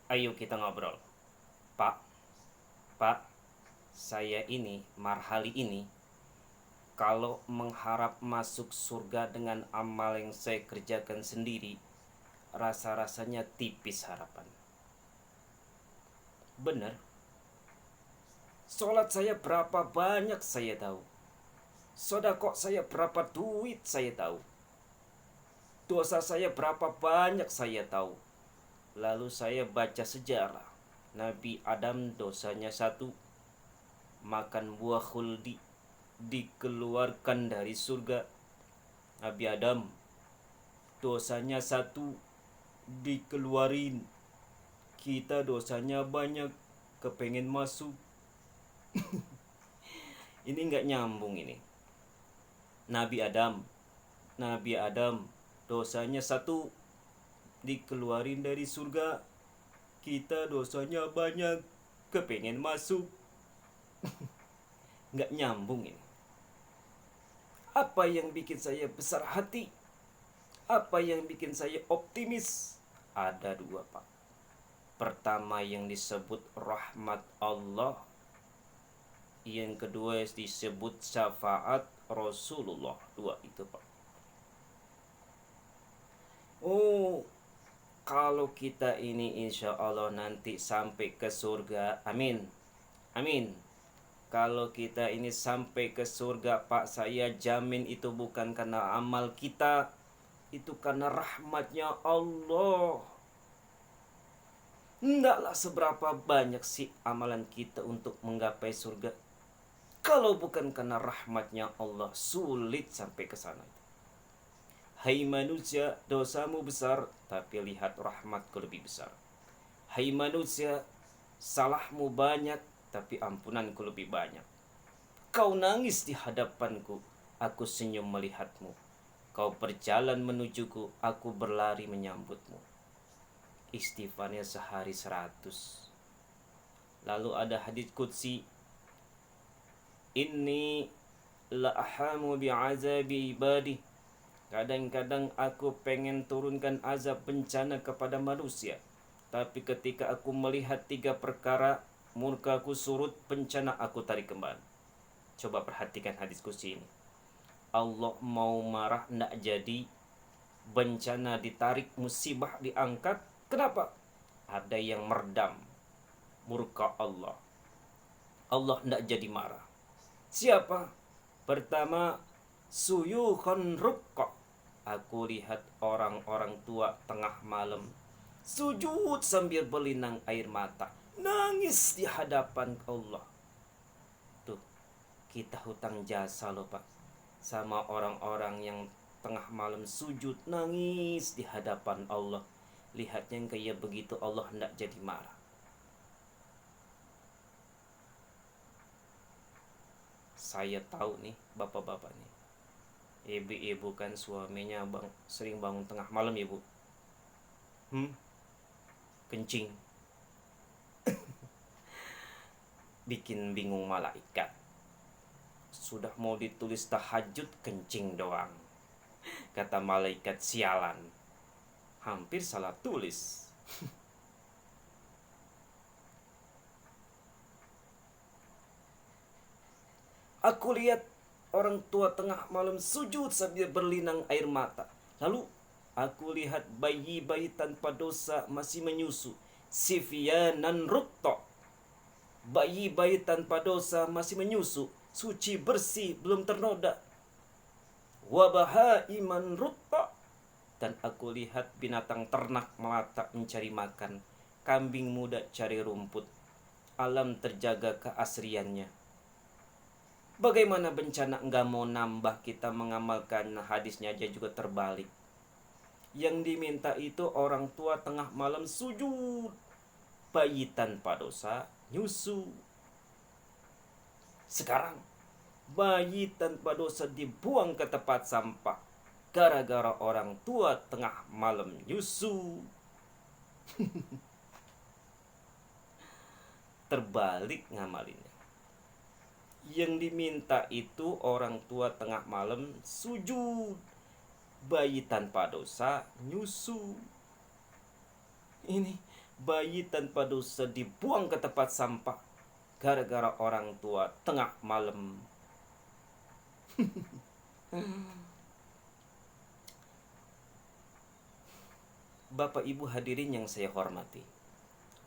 Ayo kita ngobrol. Pak, Pak, saya ini, Marhali ini, kalau mengharap masuk surga dengan amal yang saya kerjakan sendiri, rasa-rasanya tipis harapan. Bener, sholat saya berapa banyak saya tahu. Sodakok saya berapa duit saya tahu. Dosa saya berapa banyak saya tahu. Lalu saya baca sejarah. Nabi Adam dosanya satu, makan buah khuldi, dikeluarkan dari surga. Nabi Adam dosanya satu, dikeluarin. Kita dosanya banyak, kepengen masuk. Ini nggak nyambung ini. Nabi Adam, Nabi Adam dosanya satu, dikeluarin dari surga. Kita dosanya banyak, kepengen masuk. Nggak nyambung ini. Apa yang bikin saya besar hati? Apa yang bikin saya optimis? Ada dua, Pak. Pertama yang disebut rahmat Allah, yang kedua disebut syafaat Rasulullah. Dua itu, Pak. Oh, kalau kita ini insya Allah nanti sampai ke surga, amin, amin. Kalau kita ini sampai ke surga, Pak, saya jamin itu bukan karena amal kita, itu karena rahmatnya Allah. Hendaklah seberapa banyak sih amalan kita untuk menggapai surga. Kalau bukan karena rahmatnya Allah, sulit sampai ke sana. Hai manusia, dosamu besar, tapi lihat rahmatku lebih besar. Hai manusia, salahmu banyak, tapi ampunanku lebih banyak. Kau nangis di hadapanku, aku senyum melihatmu. Kau berjalan menujuku, aku berlari menyambutmu. Istighfarnya sehari 100. Lalu ada hadits qudsi, inni la ahamu bi'azabi ibadi. Kadang-kadang aku pengen turunkan azab bencana kepada manusia, tapi ketika aku melihat 3 perkara, murkaku surut, bencana aku tarik kembali. Coba perhatikan hadis qudsi ini. Allah mau marah ndak jadi, bencana ditarik, musibah diangkat. Kenapa? Ada yang meredam murka Allah. Allah ndak jadi marah. Siapa? Pertama, suyukhun rukka. Aku lihat orang-orang tua tengah malam sujud sambil berlinang air mata, nangis di hadapan Allah. Tuh, kita hutang jasa loh, Pak, sama orang-orang yang tengah malam sujud nangis di hadapan Allah. Lihatnya kayak begitu, Allah hendak jadi marah. Saya tahu nih bapak-bapak nih, ibu-ibu kan suaminya sering bangun tengah malam ya bu, kencing, bikin bingung malaikat. Sudah mau ditulis tahajud, kencing doang. Kata malaikat, sialan, hampir salah tulis. Aku lihat orang tua tengah malam sujud sambil berlinang air mata. Lalu aku lihat bayi-bayi tanpa dosa masih menyusu. Sifyanan rutto. Bayi-bayi tanpa dosa masih menyusu, suci bersih, belum ternoda. Wabaha iman rutto. Dan aku lihat binatang ternak melata mencari makan, kambing muda cari rumput. Alam terjaga keasriannya. Bagaimana bencana enggak mau nambah, kita mengamalkan hadisnya aja juga terbalik. Yang diminta itu orang tua tengah malam sujud, bayi tanpa dosa nyusu. Sekarang bayi tanpa dosa dibuang ke tempat sampah gara-gara orang tua tengah malam nyusu. Terbalik ngamalinnya. Yang diminta itu orang tua tengah malam sujud, bayi tanpa dosa nyusu. Ini Bayi tanpa dosa dibuang ke tempat sampah gara-gara orang tua tengah malam. Bapak Ibu hadirin yang saya hormati,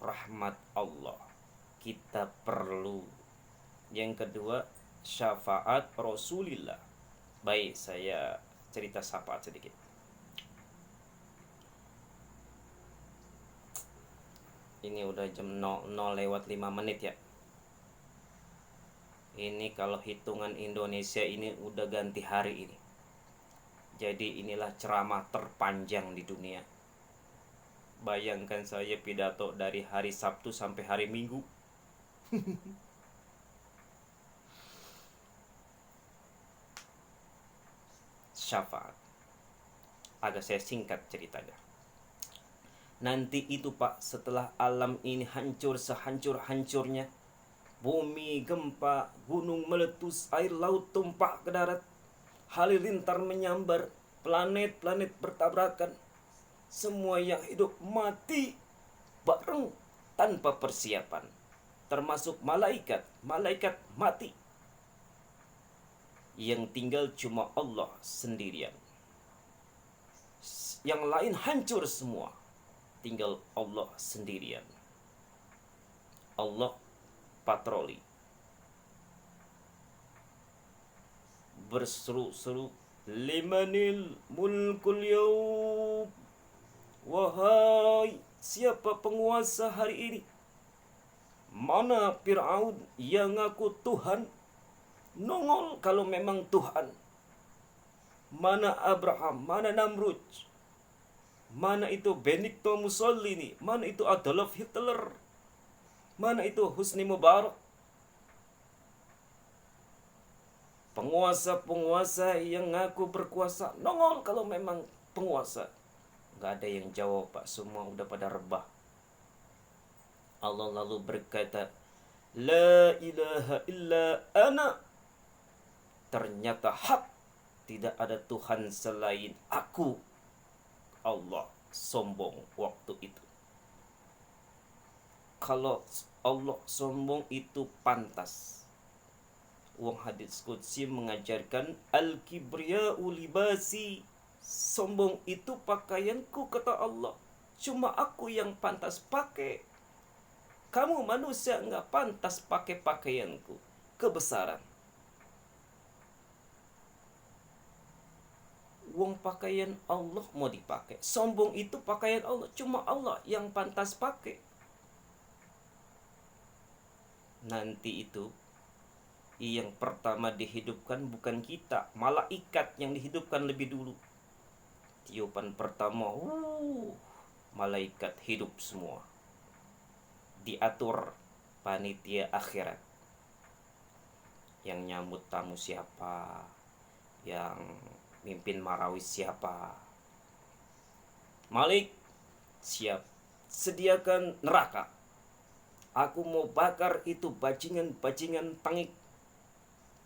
rahmat Allah kita perlu. Yang kedua, syafaat Rasulillah. Baik, saya cerita syafaat sedikit. Ini udah jam 00 lewat 5 menit ya. Ini kalau hitungan Indonesia ini udah ganti hari ini. Jadi inilah ceramah terpanjang di dunia. Bayangkan saya pidato dari hari Sabtu sampai hari Minggu. Syafaat. Agak saya singkat ceritanya. Nanti itu Pak, setelah alam ini hancur sehancur-hancurnya, bumi gempa, gunung meletus, air laut tumpah ke darat, halilintar menyambar, planet-planet bertabrakan, semua yang hidup mati bareng tanpa persiapan, termasuk malaikat mati. Yang tinggal cuma Allah sendirian. Yang lain hancur semua, tinggal Allah sendirian. Allah patroli, berseru-seru, limanil mulkul yaum, wahai siapa penguasa hari ini? Mana Fir'aun yang ngaku Tuhan? Nongol kalau memang Tuhan. Mana Abraham, mana Namrud, mana itu Benito Mussolini, mana itu Adolf Hitler, mana itu Husni Mubarak. Penguasa-penguasa yang ngaku berkuasa, nongol kalau memang penguasa. Gak ada yang jawab Pak, semua udah pada rebah. Allah lalu berkata, la ilaha illa ana. Ternyata hak, tidak ada Tuhan selain aku. Allah sombong waktu itu. Kalau Allah sombong itu pantas. Wong hadits qudsi mengajarkan al-kibriya'u libasi. Sombong itu pakaianku, kata Allah. Cuma aku yang pantas pakai. Kamu manusia enggak pantas pakai pakaianku. Kebesaran. Wong pakaian Allah mau dipakai. Sombong itu pakaian Allah. Cuma Allah yang pantas pakai. Nanti itu yang pertama dihidupkan bukan kita, malaikat yang dihidupkan lebih dulu. Tiupan pertama, malaikat hidup semua. Diatur panitia akhirat. Yang nyambut tamu siapa? Yang mimpin marawis siapa? Malik, siap. Sediakan neraka. Aku mau bakar itu bajingan-bajingan tangik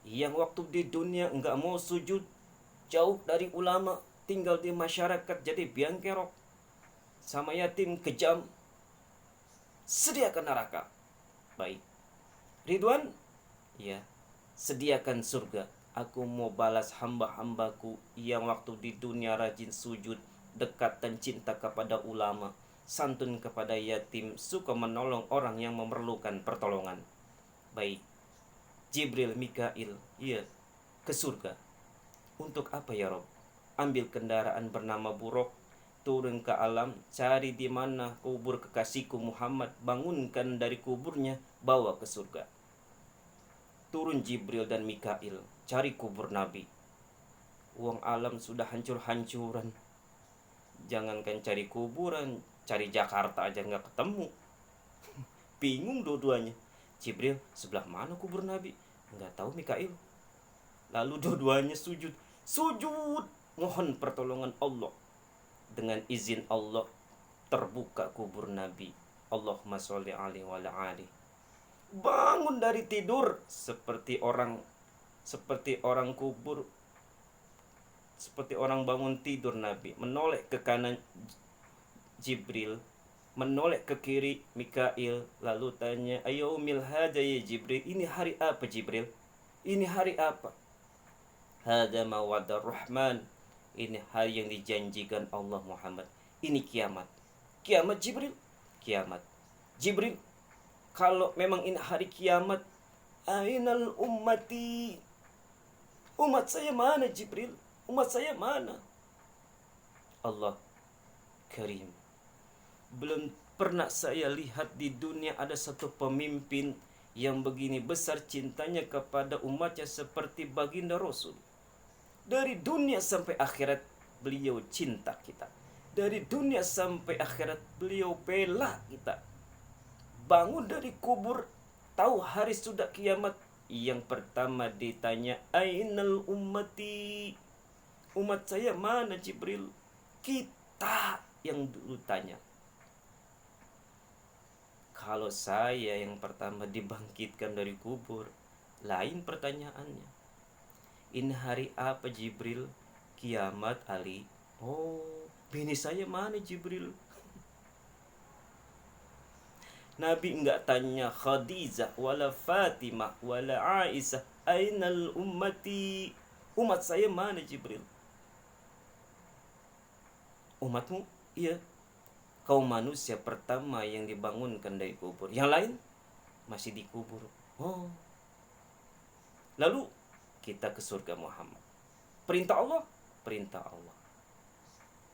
yang waktu di dunia enggak mau sujud, jauh dari ulama, tinggal di masyarakat jadi biang kerok, sama yatim kejam. Sediakan neraka. Baik. Ridwan, ya, sediakan surga. Aku mau balas hamba-hambaku yang waktu di dunia rajin sujud, dekat dan cinta kepada ulama, santun kepada yatim, suka menolong orang yang memerlukan pertolongan. Baik. Jibril, Mikail, iya, ke surga. Untuk apa ya Rob? Ambil kendaraan bernama Buruk, turun ke alam, cari di mana kubur kekasihku Muhammad, bangunkan dari kuburnya, bawa ke surga. Turun Jibril dan Mikail, cari kubur Nabi. Uang alam sudah hancur-hancuran. Jangankan cari kuburan, cari Jakarta aja nggak ketemu. Bingung dua-duanya. Jibril, sebelah mana kubur Nabi? Nggak tahu Mikail. Lalu dua-duanya sujud. Sujud, mohon pertolongan Allah. Dengan izin Allah, terbuka kubur Nabi. Allahumma sholli alaihi wa ala alihi. Bangun dari tidur seperti orang kubur, seperti orang bangun tidur. Nabi menoleh ke kanan Jibril, menoleh ke kiri Mikail, lalu tanya, "Ayyumil hada ya Jibril, ini hari apa Jibril? Ini hari apa?" "Hada mawadar rahman." Ini hari yang dijanjikan Allah Muhammad. Ini kiamat. Kiamat Jibril? Kiamat. Jibril, kalau memang ini hari kiamat, ainal ummati? Umat saya mana Jibril? Umat saya mana? Allah Karim, belum pernah saya lihat di dunia ada satu pemimpin yang begini besar cintanya kepada umatnya seperti baginda Rasul. Dari dunia sampai akhirat beliau cinta kita. Dari dunia sampai akhirat beliau bela kita. Bangun dari kubur, tahu hari sudah kiamat, yang pertama ditanya, ainal ummati? Umat saya mana Jibril? Kita yang dulu tanya. Kalau saya yang pertama dibangkitkan dari kubur, lain pertanyaannya. Ini hari apa Jibril? Kiamat Ali. Oh, bini saya mana Jibril? Nabi enggak tanya Khadijah wala Fatimah wala Aisyah, ainal ummati? Umat saya mana Jibril? Umatmu? Iya, kaum manusia pertama yang dibangunkan dari kubur. Yang lain masih dikubur. Oh. Lalu kita ke surga Muhammad. Perintah Allah, perintah Allah.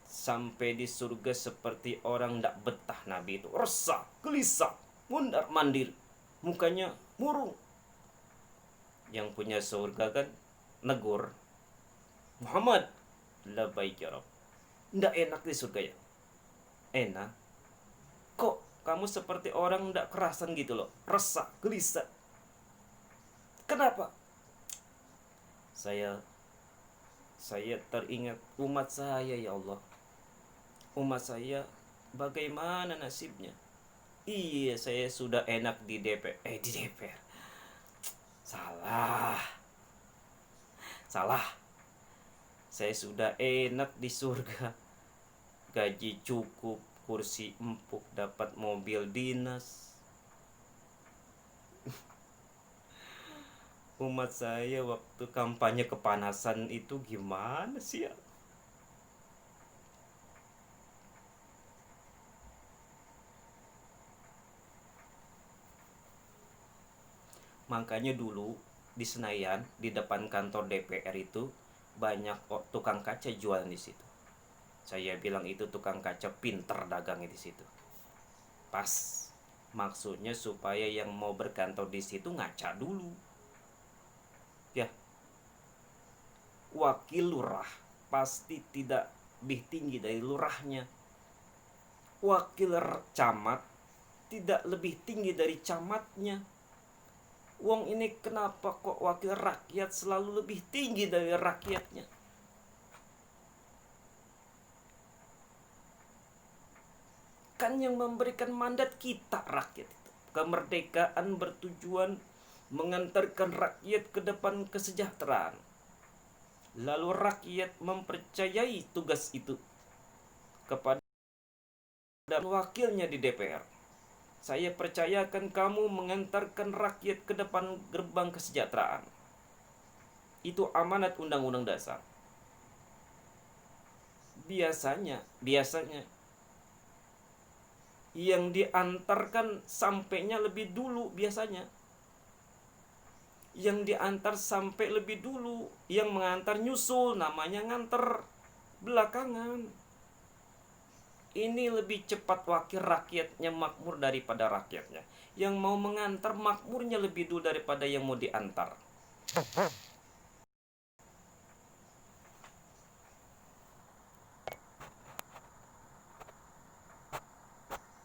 Sampai di surga seperti orang tidak betah Nabi itu. Resah, gelisah, mundar mandir. Mukanya murung. Yang punya surga kan negur, Muhammad, labbaik ya Rabb. Tidak enak di surga ya? Enak. Kok kamu seperti orang tidak kerasan gitu loh. Resah, gelisah. Kenapa? Saya teringat umat saya ya Allah. Umat saya bagaimana nasibnya? Iya, saya sudah enak di DPR. Di DPR. Salah. Saya sudah enak di surga. Gaji cukup, kursi empuk, dapat mobil dinas. Umat saya waktu kampanye kepanasan itu gimana sih ya? Makanya dulu di Senayan, di depan kantor DPR itu banyak tukang kaca jualan di situ. Saya bilang itu tukang kaca pinter dagangnya di situ. Pas, maksudnya supaya yang mau berkantor di situ ngaca dulu. Ya, wakil lurah pasti tidak lebih tinggi dari lurahnya. Wakil camat tidak lebih tinggi dari camatnya. Wong ini kenapa kok wakil rakyat selalu lebih tinggi dari rakyatnya? Kan yang memberikan mandat kita rakyat itu. Kemerdekaan bertujuan mengantarkan rakyat ke depan kesejahteraan. Lalu rakyat mempercayai tugas itu kepada wakilnya di DPR. Saya percayakan kamu mengantarkan rakyat ke depan gerbang kesejahteraan. Itu amanat Undang-Undang Dasar. Biasanya yang diantarkan sampainya lebih dulu biasanya. Yang diantar sampai lebih dulu, yang mengantar nyusul, namanya nganter belakangan. Ini lebih cepat wakil rakyatnya makmur daripada rakyatnya. Yang mau mengantar makmurnya lebih dulu daripada yang mau diantar.